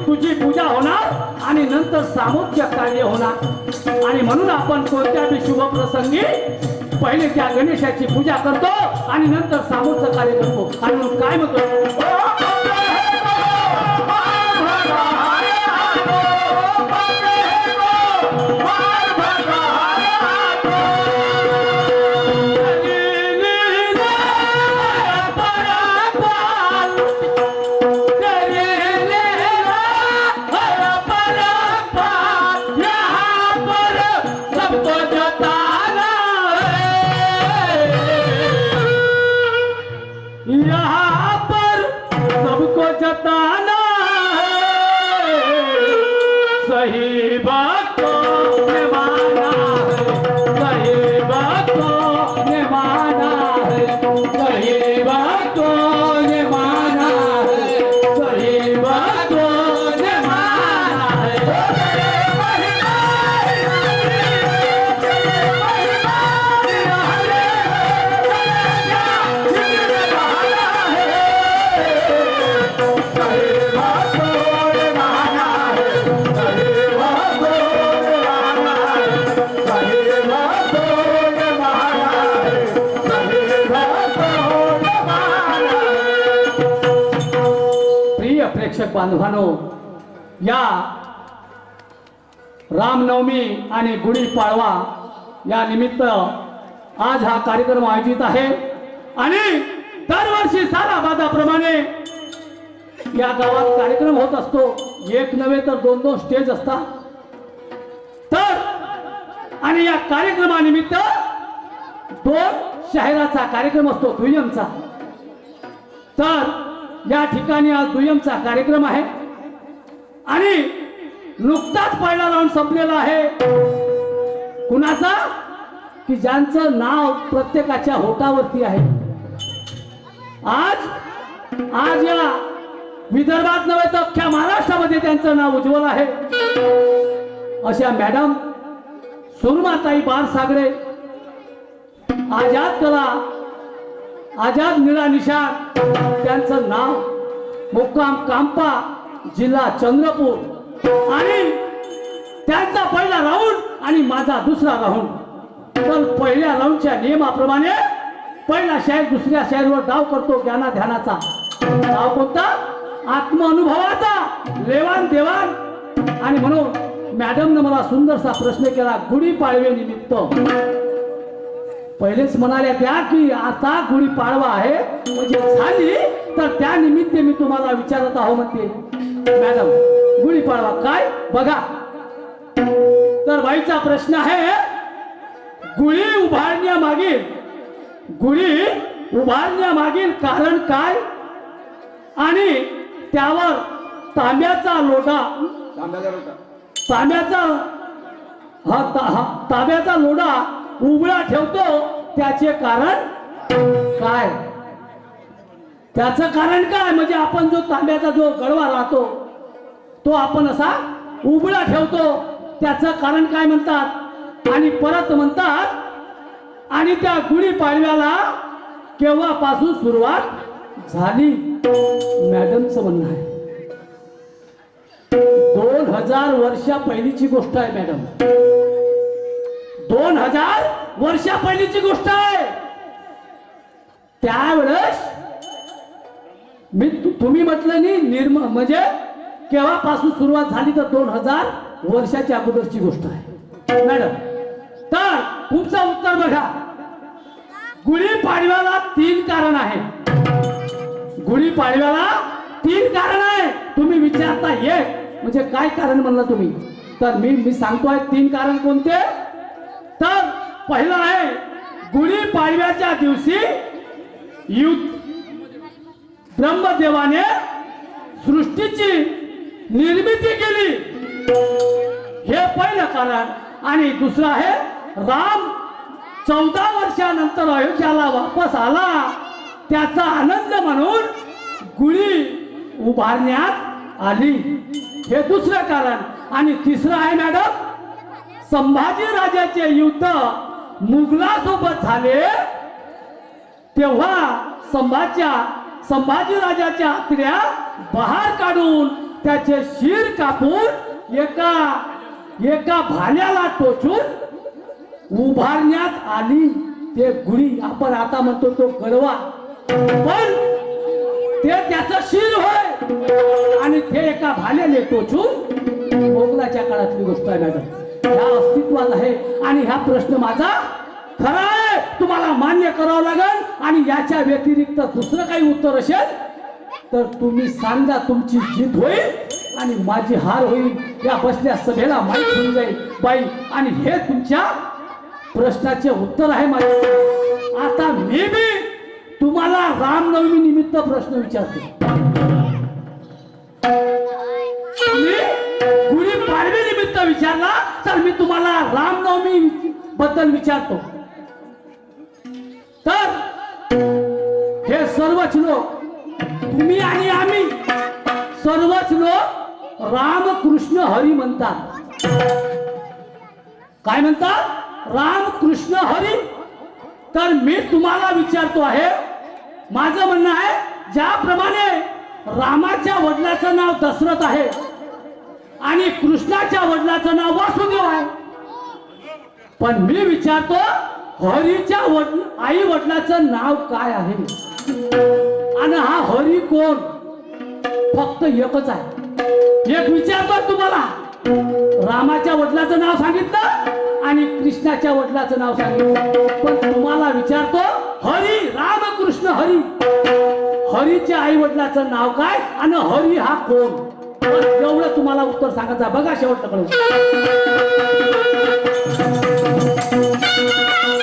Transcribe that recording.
तुझी पूजा होणार आणि नंतर सामोच्च कार्य होणार। आणि म्हणून आपण कोणत्याही शुभ प्रसंगी पहिले त्या गणेशाची पूजा करतो आणि नंतर सामोच्च कार्य करतो। आणि म्हणून काय म्हणतो, यहाँ पर सबको जताना है, सही बात को निभाना है, सही बात को निभाना है, सही बात को निभाना है, सही बात को निभाना है। प्रेक्षक बांधवांनो, या रामनवमी आणि गुढीपाडवा या निमित्त आज हा कार्यक्रम आयोजित आहे। आणि दरवर्षी सालाबादाप्रमाणे या गावात कार्यक्रम होत असतो। एक नव्हे तर दोन दोन स्टेज असतात। तर आणि या कार्यक्रमानिमित्त दोन शाहिराचा कार्यक्रम असतो, दुय्यमचा। तर या ठिकाणी आज दुय्यमचा कार्यक्रम आहे आणि नुकताच पहिला राऊंड संपलेला आहे। कुणाचा की ज्यांचं नाव प्रत्येकाच्या होटावरती आहे। आज या विदर्भात नव्हे तर अख्ख्या महाराष्ट्रामध्ये त्यांचं नाव उज्ज्वल आहे। अशा मॅडम सुरमाताई बारसागरे, आझाद कला, आझाद निळा निशाण, त्यांचं नाव, मुक्काम कांपा, जिल्हा चंद्रपूर। आणि त्यांचा पहिला राऊंड आणि माझा दुसरा राऊंड। तर पहिल्या राऊंडच्या नियमाप्रमाणे पहिला शायर दुसऱ्या शायरवर डाव करतो ज्ञाना ध्यानाचा। डाव कोणता? आत्मअनुभवाचा, लेवान देवान। आणि म्हणून मॅडमने मला सुंदरसा प्रश्न केला गुढीपाडवे निमित्त। पहिलेच म्हणाल्या त्या की आता गुढीपाडवा आहे म्हणजे झाली, तर त्या निमित्त मी तुम्हाला विचारत आहो म्हणते मॅडम गुढीपाडवा काय बघा। तर बाईचा प्रश्न आहे, गुढी उभारण्यामागील कारण काय आणि त्यावर तांब्याचा लोढा उघडा ठेवतो त्याचे कारण काय? त्याचं कारण काय म्हणजे आपण जो तांब्याचा जो गडवा राहतो तो आपण असा उघडा ठेवतो, त्याचं कारण काय म्हणतात? आणि परत म्हणतात आणि त्या गुढीपाडव्याला केव्हापासून सुरुवात झाली? मॅडमचं म्हणणं आहे 2000 वर्षा पहिलीची गोष्ट आहे मॅडम। 2000 वर्षा पहिलीची गोष्ट आहे। त्यावेळेस मी तुम्ही म्हटलं नाही म्हणजे केव्हापासून सुरुवात झाली तर 2000 वर्षाच्या अगोदरची गोष्ट आहे मॅडम। तर तुमचं उत्तर बघा, गुढीपाडव्याला 3 कारण आहे। गुढीपाडव्याला 3 कारण आहे। तुम्ही विचारता एक म्हणजे काय कारण म्हणलं तुम्ही, तर मी सांगतोय 3 कारण कोणते। तर पहिला आहे गुढीपाडव्याच्या दिवशी ब्रह्मदेवाने सृष्टीची निर्मिती केली, हे पहिलं कारण। आणि दुसरं आहे राम 14 वर्षानंतर अयोध्याला वापस आला, त्याचा आनंद म्हणून गुढी उभारण्यात आली, हे दुसरं कारण। आणि तिसरं आहे मॅडम, संभाजी राजाचे युद्ध मुघलासोबत झाले तेव्हा संभाजी राजाच्या आत्र्या बाहेर काढून त्याचे शिर कापून एका भाल्याला टोचून उभारण्यात आली. ते गुढी आपण आता म्हणतो तो गरवा, पण ते त्याचं शिर होय आणि ते एका भाल्याने टोचून मोगलाच्या काळातली गोष्ट आहे मॅडम. ह्या अस्तित्वात आहे आणि ह्या प्रश्न माझा खरा आहे, तुम्हाला मान्य करावं लागेल. आणि याच्या व्यतिरिक्त दुसरं काही उत्तर असेल तर तुम्ही सांगा, तुमची जीत होईल आणि माझी हार होईल. या बसल्या सभेला माहीत होऊन जाईल बाई. आणि हे तुमच्या प्रश्नाचे उत्तर आहे माझे. आता मी बी तुम्हाला रामनवमी निमित्त प्रश्न विचारतो. तुम्ही गुढीपाडवी निमित्त विचारला तर मी तुम्हाला रामनवमी बद्दल विचारतो. तर हे सर्वच लोक, तुम्ही आणि आम्ही सर्वच लोक रामकृष्ण हरी म्हणतात. काय म्हणतात? रामकृष्ण हरी. तर मी तुम्हाला विचारतो आहे, माझं म्हणणं आहे, ज्याप्रमाणे रामाच्या वडिलाचं नाव दशरथ आहे आणि कृष्णाच्या वडिलाचं नाव वासुदेव आहे, पण मी विचारतो हरीच्या आई वडिलाचं नाव काय आहे? आणि हा हरी कोण? फक्त एकच आहे. एक विचारतो तुम्हाला, रामाच्या वडिलाचं नाव सांगितलं आणि कृष्णाच्या वडिलाचं नाव सांगितलं, पण तुम्हाला विचारतो हरी, रामकृष्ण हरी, हरीच्या आई वडिलाचं नाव काय आणि हरी हा कोण? एवढं तुम्हाला उत्तर सांगायचं. बघा शेवटचं